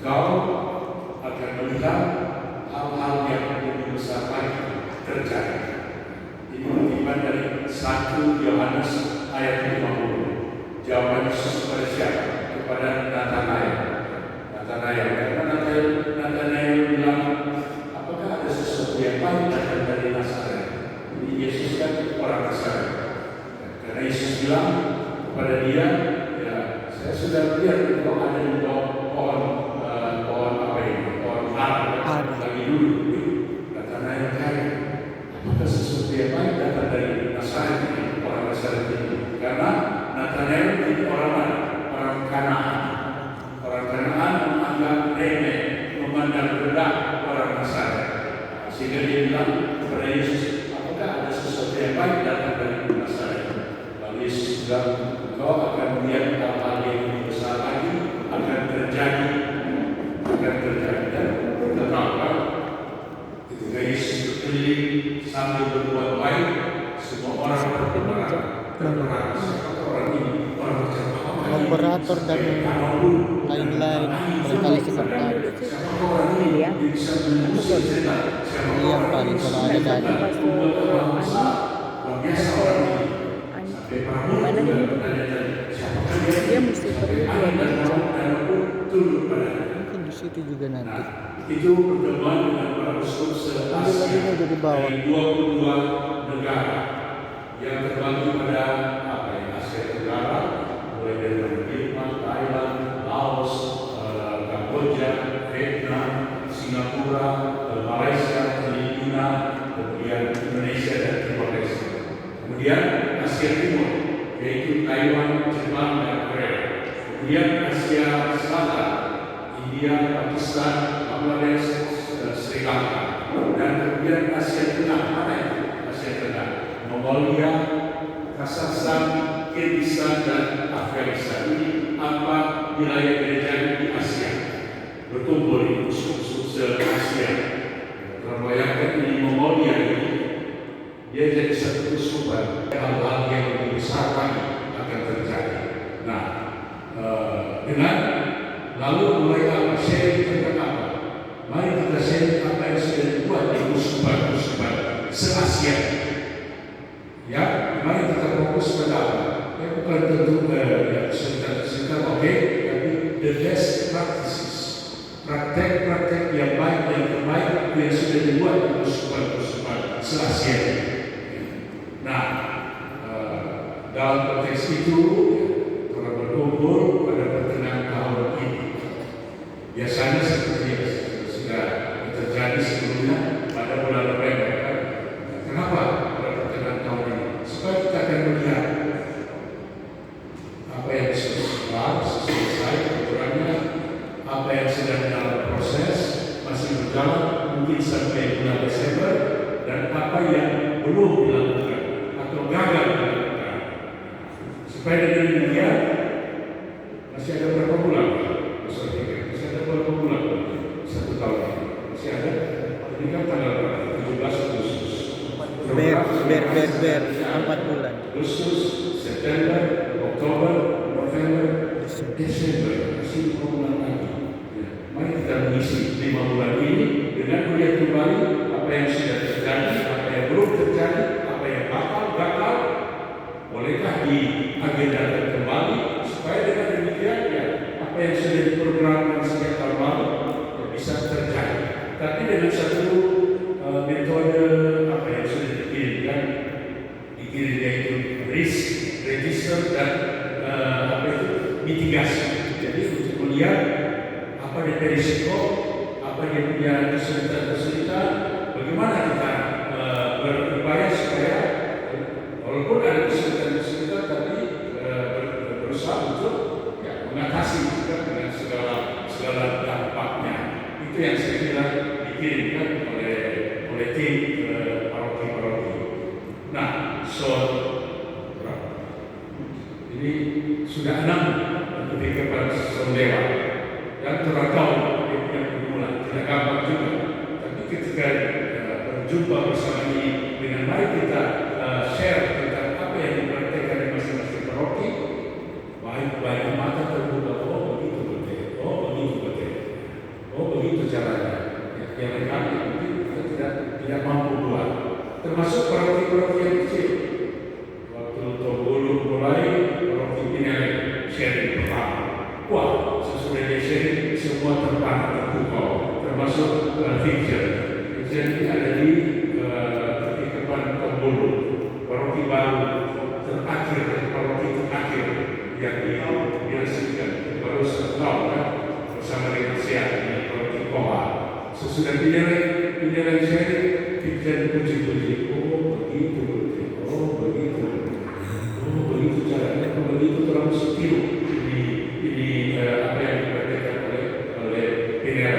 engkau akan melihat hal-hal yang lebih besar lagi terjadi. Ini kutipan dari 1 Yohanes ayat 50. Jawaban Yesus kepada siapa? Kepada Natanael. Karena Natanael bilang, apakah ada sesuatu yang baik datang dari Nazaret? Jadi Yesus kan orang Nazaret. Karena Yesus bilang kepada dia, ya saya sudah lihat engkau ada di bawah pohon apa ini? Pohon ara lagi dulu. Natanael tanya, apakah sesuatu yang baik datang dari Nazaret ini? Orang Nazaret ini. Karena Natanael ini orang mana? Orang Kanaan. Orang Kanaan menganggap remeh, memandang rendah orang Nazaret. Sehingga dia bilang kepada Yesus, apakah ada sesuatu yang baik datang dari Nazaret? Lalu Yesus bilang, engkau akan melihat hal-hal yang lebih besar lagi akan terjadi. Dan kita tahu kan, ketika Yesus berkeliling sambil berbuat baik, semua orang berperang. Orang ini orang operator dan lain-lain berkali sekretaris. Ini yang paling kalau ada dana. Mana dia mesti pergi 2 jam. Mungkin di situ juga nanti. Itu pertemuan dengan para uskup se-Asia dari bawah. dari 22 negara yang terbagi pada Asia Tenggara, mulai dari Vietnam, Thailand, Laos, Kamboja, Vietnam, Singapura, Malaysia, Filipina, kemudian Indonesia dan Timor Leste. Kemudian Asia Timur, yaitu Taiwan, Jepang, dan Korea. Kemudian Asia Selatan, India, Pakistan, Bangladesh, Sri Lanka. Dan kemudian Asia Tengah, mana itu? Asia Tengah, Mongolia, Kazakhstan, Kirgistan, dan Afghanistan. Ini apa wilayah gereja di Asia? Berkumpul di uskup-uskup se-Asia. Terbayangkan ini Mongolia ini, dia jadi satu uskupan. Hal-hal yang lebih besar lagi akan terjadi. Nah, dengan lalu mulai apa? Sharing tentang apa? Mari kita sharing apa yang sudah dibuat di uskupan-uskupan se-Asia. Ya, mari kita fokus pada apa? Ya, bukan tentu cerita oke, tapi the best practices, praktek-praktek yang baik dan terbaik yang sudah dibuat di uskupan-uskupan se-Asia. Nah, dalam konteks itu telah berkumpul pada pertengahan tahun ini. Biasanya seperti yang sudah terjadi sebelumnya pada bulan November. Kenapa pada pertengahan tahun ini? Supaya kita akan melihat apa yang selesai aturannya, apa yang sedang dalam proses, masih berjalan mungkin sampai bulan Desember, dan apa yang belum dilakukan atau gagal dilakukan. Supaya dengan demikian masih ada berapa bulan? Masih ada berapa bulan? 1 tahun. Masih ada. Ini kan tanggal 17 Agustus. Ber 4 bulan. Agustus, September, Oktober, November, Desember, masih 5 bulan lagi. Ya. Mari kita mengisi 5 bulan ini dengan melihat kembali apa yang sudah terjadi, apa yang belum terjadi, apa yang gagal, bolehkah diagendakan kembali supaya dengan demikian ya apa yang sudah diprogramkan sejak tahun lalu ya, bisa terjadi. Tapi dengan satu metode apa yang sudah dikirimkan yaitu risk register dan mitigasi. Jadi untuk melihat apa yang risiko, apa yang punya kesulitan-kesulitan, bagaimana kita berupaya supaya walaupun ada kesulitan-kesulitan tapi berusaha untuk ya, mengatasi juga dengan segala dampaknya. Itu yang saya kira dikirimkan oleh tim paroki-paroki. Nah, ini sudah 6 ketika Sondewa dan terangkau yang bermula tidak gampang juga. Tapi ketika berjumpa bersama ini dengan mari kita share tentang apa yang dipraktekkan di masing-masing paroki, baik mata terbuka, oh begitu betul. sudah pindah saya pikiran puji-puji. Oh begitu caranya. Kalau begitu terlalu setiu ini apa yang diperhatikan oleh pindah.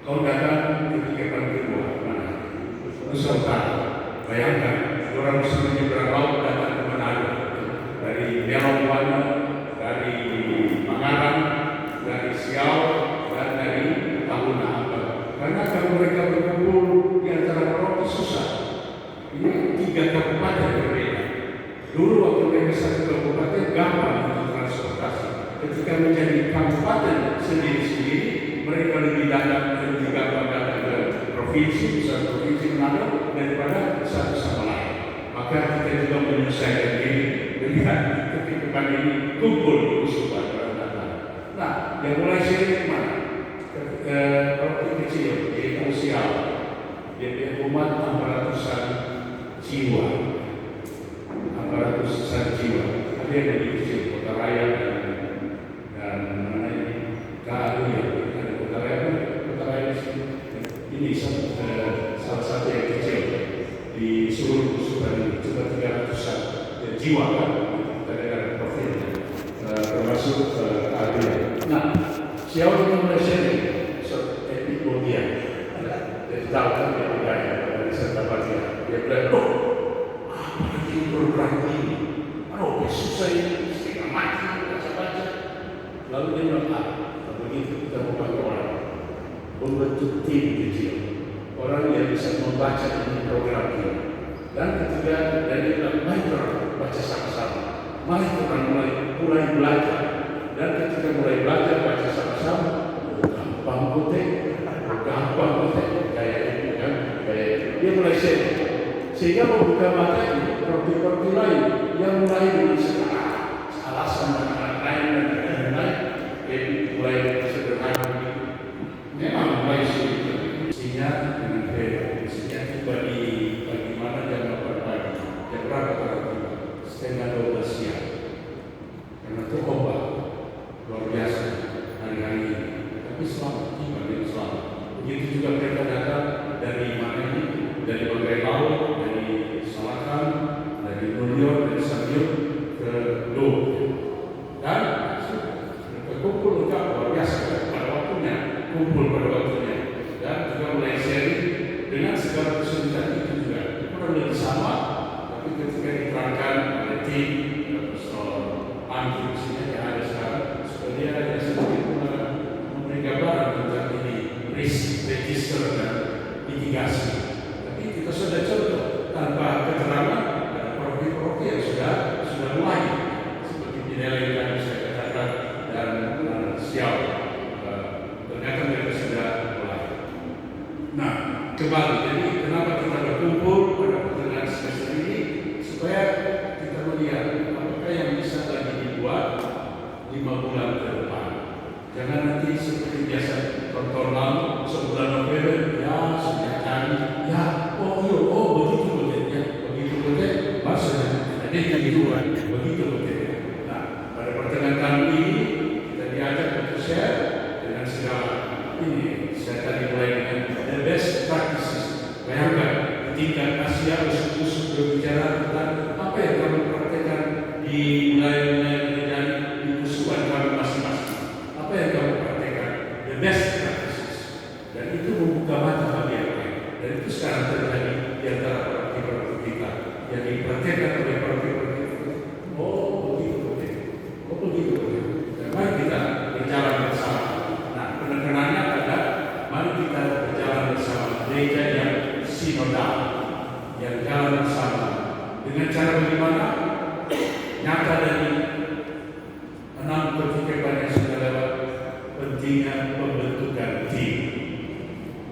Kau datang ketika panggil mana? Nusantara. Bayangkan orang Muslim menyeberang laut datang ke Manado dari Merauke, dari Mangarang, dari Siau, dan dari Tahuna. Karena kalau mereka berkumpul di antara pulau susah. Ini 3 kabupaten berbeda. Dulu waktu mereka satu kabupaten gampang untuk transportasi. Ketika menjadi kabupaten sendiri-sendiri, mereka lebih gampang datang ke provinsi, besar provinsi Manado daripada satu sama lain. Maka kita juga menyelesaikan diri dengan ketika ini kumpul di Kusuban datang. Nah, yang mulai sering mana? Waktu kecil di Usial, dia umat 400-an jiwa. 400-an jiwa. Ada yang dari kecil, Kota Raya dan mana ini? KAU ya, ada Kota Raya ini salah satu yang kecil di seluruh Kusuban ini, cuma 300-an jiwa kan, dari provinsi, termasuk KAU ya. Nah, siapa yang mulai sering? Dia tahu kan dia bergaya dari serta bagian. Dia bilang, apa lagi program ini? Susah ini, setengah mati, baca-baca. Lalu dia bilang, begitu kita bukan orang, membentuk tim kecil, orang yang bisa membaca ini program ini. Dan ketika dia bilang, mari kita baca sama-sama, mari kita mulai belajar. Dan ketika mulai belajar baca sama-sama, gampang kayak itu kan, kayak dia mulai share sehingga membuka mata properti lain yang mulai dengan alasan dan lain-lain mulai sederhana memang mulai sulit sehingga dengan sehingga tiba di bagaimana jam 8 pagi jam berapa tiba setengah 12 siang karena itu obat luar biasa hari-hari ini tapi selamat tiba di selamat. Begitu juga mereka datang dari mana ini, dari Banggai Laut, dari Selatan, dari New York, dari Sambil ke Loh. Dan mereka kumpul lengkap luar biasa pada waktunya, dan juga mulai sharing dengan segala kesulitan itu juga. Kurang lebih sama, tapi ketika diterangkan oleh tim Andrew yang ada sekarang, supaya dia ada sedikit memberi gambaran tentang ini. Risk register dan mitigasi. Tapi kita sudah contoh tanpa keterangan ada properti yang sudah mulai seperti Pinelli yang tadi saya katakan dan Siau. Ternyata mereka sudah mulai. Nah, kembali. Jadi kenapa kita berkumpul pada pertengahan semester ini supaya kita melihat apakah yang bisa lagi dibuat 5 bulan ke depan. Jangan nanti seperti biasa tontonan sebulan November ya sudah cari ya begitu maksudnya ada yang dibuat begitu. Nah pada pertengahan tahun ini kita diajak untuk share dengan segala ini. Saya tadi mulai dengan the best practices. Bayangkan di tingkat Asia usut berbicara tentang apa yang kami praktekkan di wilayah-wilayah kerajaan di Kusuban kami masing-masing. Apa yang kamu praktekkan? The best practices. Dan itu membuka mata bagi yang lain. Dan itu sekarang terjadi di antara praktik-praktik kita yang dipraktekkan oleh praktik-praktik kita. Begitu. Dan mari kita berjalan bersama. Nah, penekanannya adalah mari kita berjalan bersama gereja yang sinodal, yang jalan bersama. Dengan cara bagaimana? Nyata dari 6 percakapan yang sudah lewat, pentingnya pembentukan tim.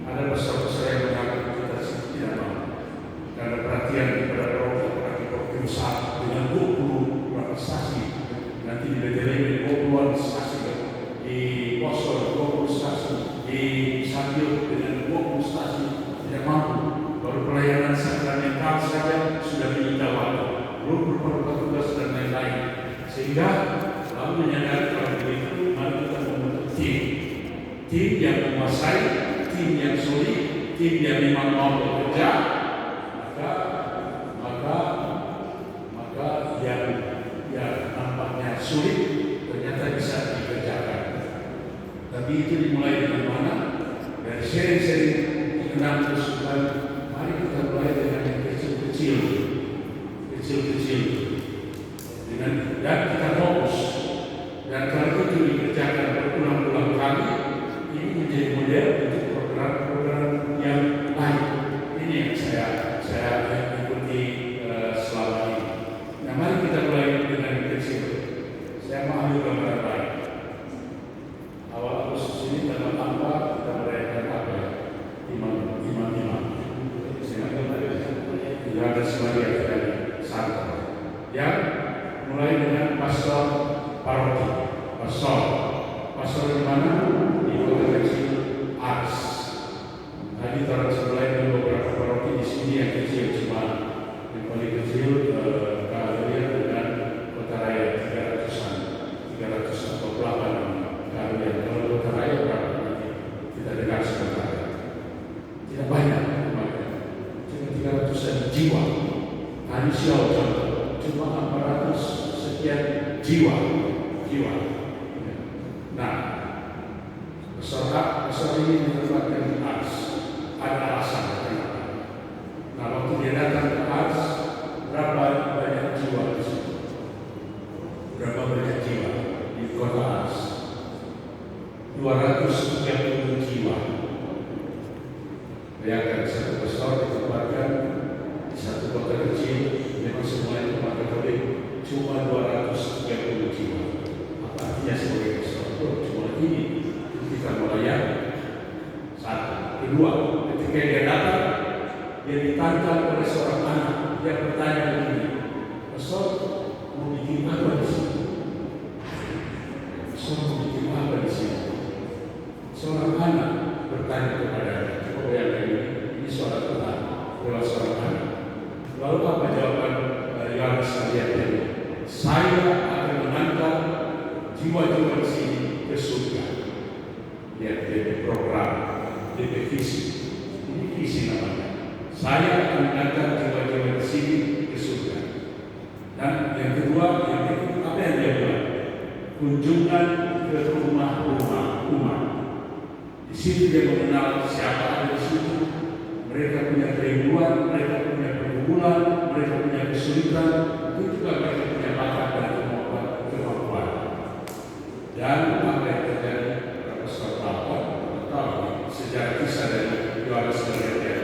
Ada besar-besar yang mengaku kita tidak mau. Karena perhatian kepada praktik besar dengan 20 stasi. Nanti di BTL 20-an stasi, di Poso 20 stasi, di Sambil dengan 20 stasi tidak mampu. Baru pelayanan sakramental saja sudah menyita waktu. Belum petugas dan lain-lain. Sehingga lalu menyadari kalau begitu, mari kita membentuk tim yang menguasai tim yang sulit, tim yang memang mau bekerja, maka yang nampaknya sulit ternyata bisa dikerjakan. Tapi itu dimulai dengan mana? Dari sering-sering dikenal kesukaan. Mari kita mulai dengan yang kecil-kecil, dan kita fokus. Dan kalau itu dikerjakan berulang-ulang kali, ini menjadi model untuk program-program yang lain. Ini yang saya ikuti selama ini. Nah, mari kita mulai dengan yang kecil. Saya mau ambil gambaran lain. Awal Agustus ini tanggal apa kita merayakan apa ya? Imam. Tidak ada sebagian dari santai. Yang mulai dengan pastor paroki. Pastor di mana? Di kota kecil Ars. Tadi orang sebelah dengan beberapa paroki di sini yang kecil cuma yang paling kecil Kahalia dengan Kota Raya 300 atau 8 Kahalia. Kalau Kota Raya berapa? Kita dengar sebentar. Tidak banyak, cuma 300 jiwa. Tadi siapa contoh? Cuma 400 sekian jiwa. Nah, pesawat ini ditempatkan di Ars. Ada alasan kenapa. Nah, waktu dia datang ke Ars, berapa banyak jiwa di situ? Berapa banyak jiwa di kota Ars? 230 jiwa. Bayangkan satu pesawat ditempatkan di satu kota kecil, memang semuanya tempat Katolik, cuma 230 jiwa. Apa artinya sebagai pesawat? Cuma ini kita melayani. Satu, kedua, ketika dia datang, dia ditantang oleh seorang anak. Dia bertanya begini, pesawat mau bikin apa di sini? Pesawat mau bikin apa di sini? Seorang anak bertanya kepadanya. Coba bayangkan ini suara Tuhan, bola seorang anak. Lalu apa jawaban Yohanes kalian ini? Saya akan mengantar jiwa-jiwa di sini ke surga. Lihat DP program, DP visi. Ini visi namanya. Saya akan mengantar jiwa-jiwa di sini ke surga. Dan yang kedua, apa yang dia bilang? Kunjungan ke rumah-rumah umat. Di situ dia mengenal siapa ada di situ. Mereka punya kerinduan, mereka punya pergumulan, mereka punya kesulitan. Itu juga mereka punya bakat dan kemampuan. Dan apa yang terjadi? Pastor Bapak tahu sejarah kisah dari Yohanes Kalian.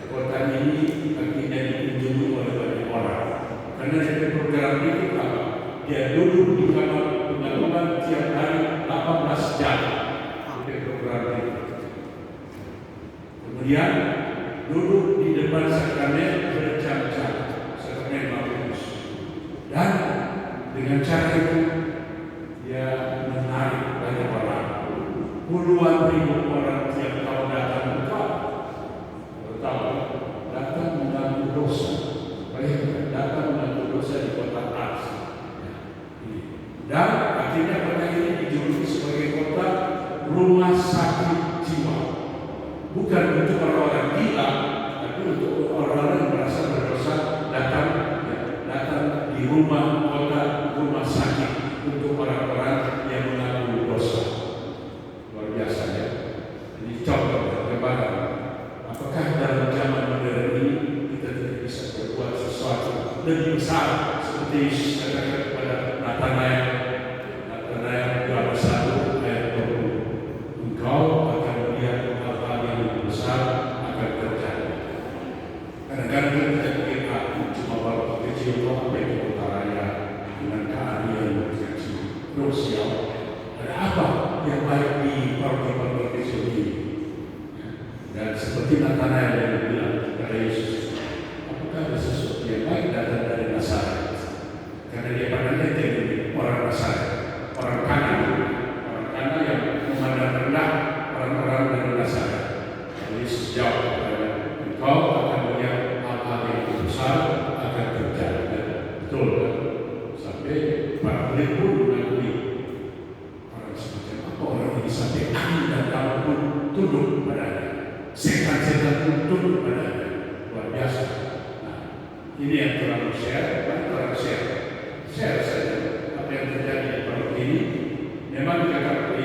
Kota ini akhirnya dikunjungi oleh banyak orang. Karena dari program itu apa? Dia duduk di kamar pengalaman tiap hari 18 jam. Dari program itu. Kemudian duduk di depan sakramen berjam-jam, sakramen baptis. Dan dengan cara itu dia menarik banyak orang. Puluhan ribu orang tiap tahun datang datang mengaku dosa. Bayangkan, datang mengaku dosa di kota Ars. Dan akhirnya kota ini dijuluki sebagai kota rumah sakit jiwa. Bukan untuk orang-orang gila, tapi untuk orang-orang yang merasa berdosa datang di rumah sakit untuk orang-orang yang mengaku dosa. Luar biasa ya. Ini contoh gambaran. Apakah dalam zaman modern ini kita tidak bisa berbuat sesuatu lebih besar seperti Yesus katakan kepada Nathanael 21 ayat 20. Engkau akan melihat hal-hal yang lebih besar akan terjadi. Kadang-kadang kita pikir aku cuma baru kecil kok apa itu kota raya dengan keahlian kecil. Krusial. Ada apa yang baik di paroki-paroki kecil ini? Dan seperti Nathanael yang bilang kepada Yesus, apakah ada sesuatu yang baik datang dari Nazaret? Karena dia pernah lihat orang Nazaret, orang kanan yang memandang rendah orang-orang dari Nazaret. Yesus jawab kepada, engkau akan melihat hal-hal yang besar akan terjadi. Betul kan? Sampai para murid pun mengakui orang semacam apa orang ini sampai angin dan laut pun tunduk padanya. setan-setan pun tunduk padanya. Luar biasa. Nah, ini yang terlalu share, share saja apa yang terjadi di pagi ini. Memang dikatakan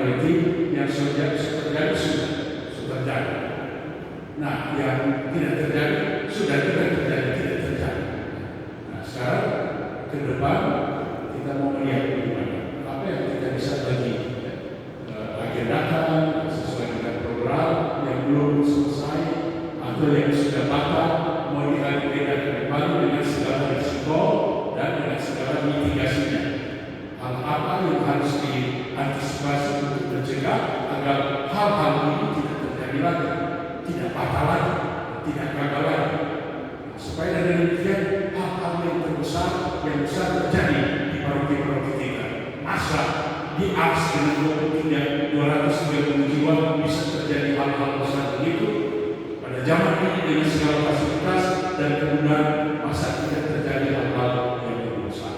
oleh tim yang sudah terjadi. Nah, yang tidak terjadi sudah tidak terjadi. Nah, sekarang ke depan kita mau melihat bagaimana apa yang kita bisa bagi agendakan sesuai dengan program yang belum selesai atau yang sudah matang mau diagendakan kembali dengan segala risiko dan dengan segala mitigasinya. Hal apa yang harus diantisipasi untuk mencegah agar hal-hal ini tidak terjadi lagi, tidak patah lagi, tidak gagal lagi. Supaya dengan demikian hal-hal yang terbesar yang besar terjadi di paroki-paroki kita. Masa di Ars dengan 230 jiwa bisa terjadi hal-hal besar begitu pada zaman ini dengan segala fasilitas dan kemudian masa tidak terjadi hal-hal yang lebih besar.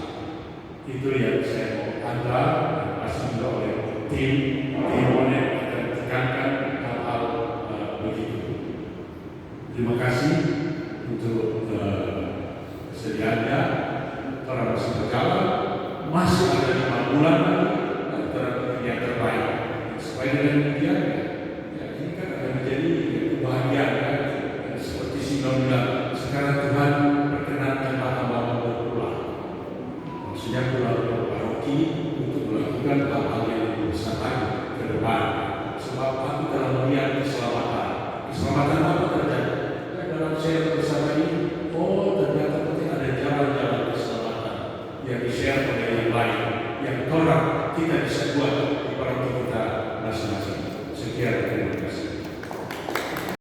Itu yang saya mau antar dan pasti juga oleh tim Monet akan tekankan hal-hal begitu. Terima kasih untuk kesediaannya. Orang masih berjalan, masih ada 5 bulan antara yang terbaik. Supaya dengan demikian, ya ini kan akan menjadi kebahagiaan kan. Seperti Sinon bilang, sekarang Tuhan perkenankan hamba-hamba berpulang. Maksudnya pulang ke paroki untuk melakukan hal-hal yang lebih besar lagi ke depan. Sebab aku telah melihat keselamatan. Keselamatan apa terjadi? Dalam share bersama ini, ternyata penting ada jalan-jalan keselamatan yang di-share oleh yang lain, yang orang kita bisa buat di paroki kita masing-masing. Sekian, terima kasih.